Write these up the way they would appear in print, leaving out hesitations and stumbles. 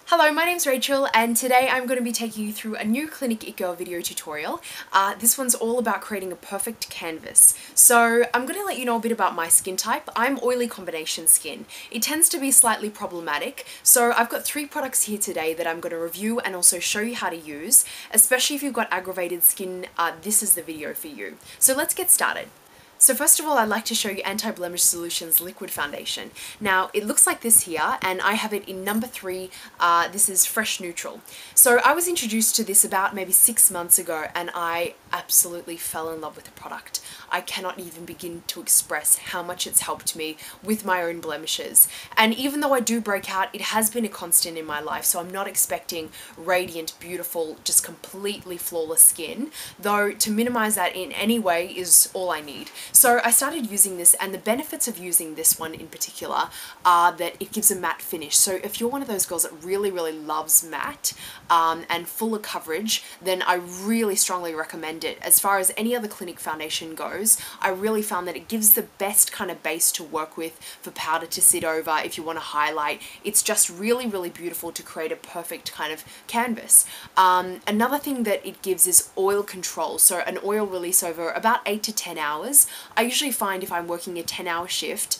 Hello, my name's Rachel and today I'm going to be taking you through a new Clinique It Girl video tutorial. This one's all about creating a perfect canvas. So I'm going to let you know a bit about my skin type. I'm oily combination skin. It tends to be slightly problematic, so I've got 3 products here today that I'm going to review and also show you how to use. Especially if you've got aggravated skin, this is the video for you. So let's get started. So first of all, I'd like to show you Anti-Blemish Solutions Liquid Foundation. Now, it looks like this here, and I have it in number 3. This is Fresh Neutral. So I was introduced to this about maybe 6 months ago, and I absolutely fell in love with the product. I cannot even begin to express how much it's helped me with my own blemishes. And even though I do break out, it has been a constant in my life, so I'm not expecting radiant, beautiful, just completely flawless skin, though to minimize that in any way is all I need. So I started using this, and the benefits of using this one in particular are that it gives a matte finish. So if you're one of those girls that really loves matte and fuller coverage, then I really strongly recommend it. As far as any other Clinique foundation goes, I really found that it gives the best kind of base to work with for powder to sit over if you want to highlight. It's just really beautiful to create a perfect kind of canvas. Another thing that it gives is oil control, so an oil release over about 8 to 10 hours. I usually find if I'm working a 10-hour shift,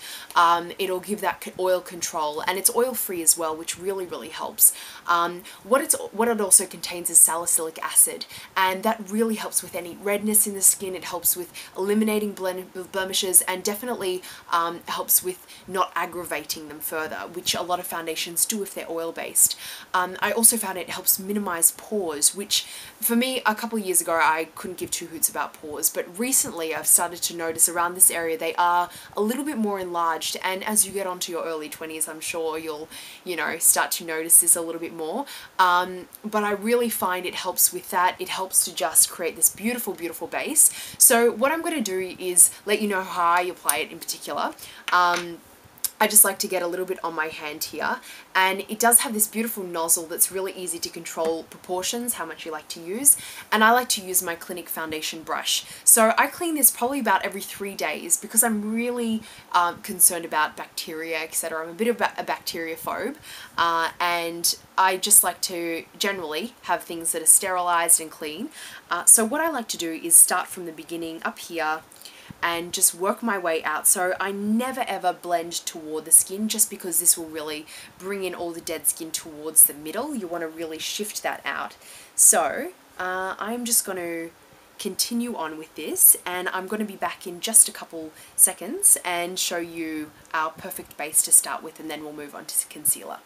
it'll give that oil control, and it's oil free as well, which really helps. What it also contains is salicylic acid, and that really helps with any redness in the skin. It helps with eliminating blemishes, and definitely helps with not aggravating them further, which a lot of foundations do if they're oil based. I also found it helps minimize pores, which for me a couple of years ago I couldn't give 2 hoots about pores, but recently I've started to notice around this area they are a little bit more enlarged, and as you get onto your early 20s I'm sure you'll start to notice this a little bit more, but I really find it helps with that. It helps to just create this beautiful base. So what I'm going to do is let you know how I apply it in particular. I just like to get a little bit on my hand here, and it does have this beautiful nozzle that's really easy to control proportions, how much you like to use, and I like to use my Clinique foundation brush. So I clean this probably about every 3 days because I'm really concerned about bacteria, etc. I'm a bit of a bacteriophobe, and I just like to generally have things that are sterilized and clean. So what I like to do is start from the beginning up here and just work my way out. So I never ever blend toward the skin, just because this will really bring in all the dead skin towards the middle. You want to really shift that out. So I'm just going to continue on with this, and I'm going to be back in just a couple seconds and show you our perfect base to start with, and then we'll move on to concealer.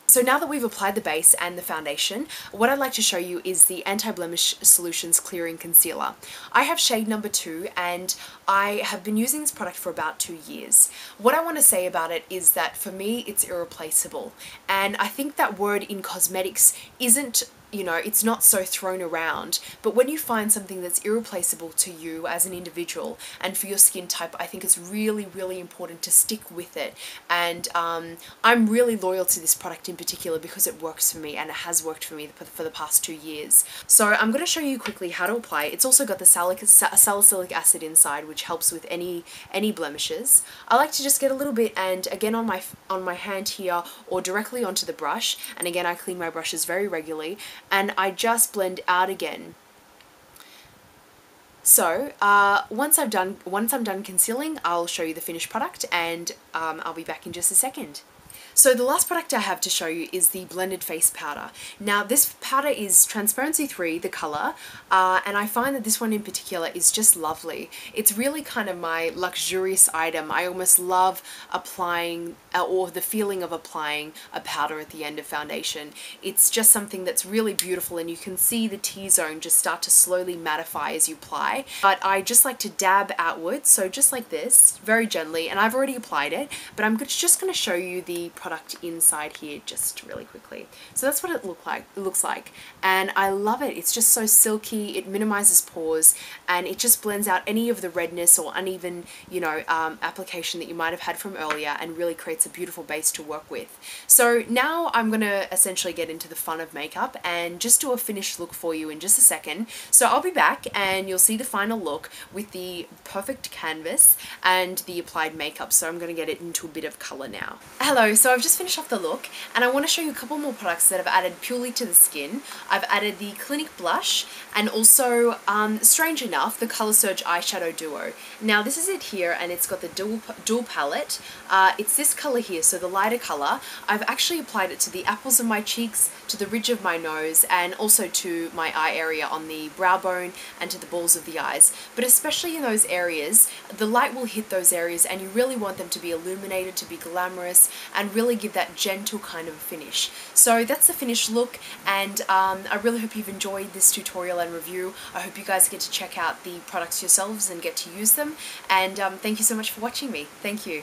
So now that we've applied the base and the foundation, what I'd like to show you is the Anti-Blemish Solutions Clearing Concealer. I have shade number 2, and I have been using this product for about 2 years. What I want to say about it is that for me it's irreplaceable, and I think that word in cosmetics isn't, it's not so thrown around, but when you find something that's irreplaceable to you as an individual and for your skin type, I think it's really important to stick with it. And I'm really loyal to this product in particular because it works for me, and it has worked for me for the past 2 years. So I'm going to show you quickly how to apply it. It's also got the salicylic acid inside, which helps with any blemishes. I like to just get a little bit, and again on my hand here or directly onto the brush, and again I clean my brushes very regularly, and I just blend out again. So once I'm done concealing, I'll show you the finished product, and I'll be back in just a second. So the last product I have to show you is the Blended Face Powder. Now this powder is transparency free, the colour, and I find that this one in particular is just lovely. It's really kind of my luxurious item. I almost love applying, or the feeling of applying a powder at the end of foundation. It's just something that's really beautiful, and you can see the T-zone just start to slowly mattify as you apply. But I just like to dab outwards, so just like this, very gently, and I've already applied it, but I'm just going to show you the product inside here just really quickly. So that's what it looks like, and I love it. It's just so silky, it minimizes pores, and it just blends out any of the redness or uneven application that you might have had from earlier, and really creates a beautiful base to work with. So now I'm going to essentially get into the fun of makeup and just do a finished look for you in just a second. So I'll be back and you'll see the final look with the perfect canvas and the applied makeup. So I'm going to get it into a bit of color now. Hello, so I've just finished off the look and I want to show you a couple more products that I've added purely to the skin. I've added the Clinique blush and also, strange enough, the Colour Surge eyeshadow duo. Now this is it here, and it's got the dual palette. It's this colour here, so the lighter colour. I've actually applied it to the apples of my cheeks, to the ridge of my nose, and also to my eye area on the brow bone and to the balls of the eyes. But especially in those areas, the light will hit those areas and you really want them to be illuminated, to be glamorous, and really give that gentle kind of finish. So that's the finished look, and I really hope you've enjoyed this tutorial and review. I hope you guys get to check out the products yourselves and get to use them, and thank you so much for watching me. Thank you.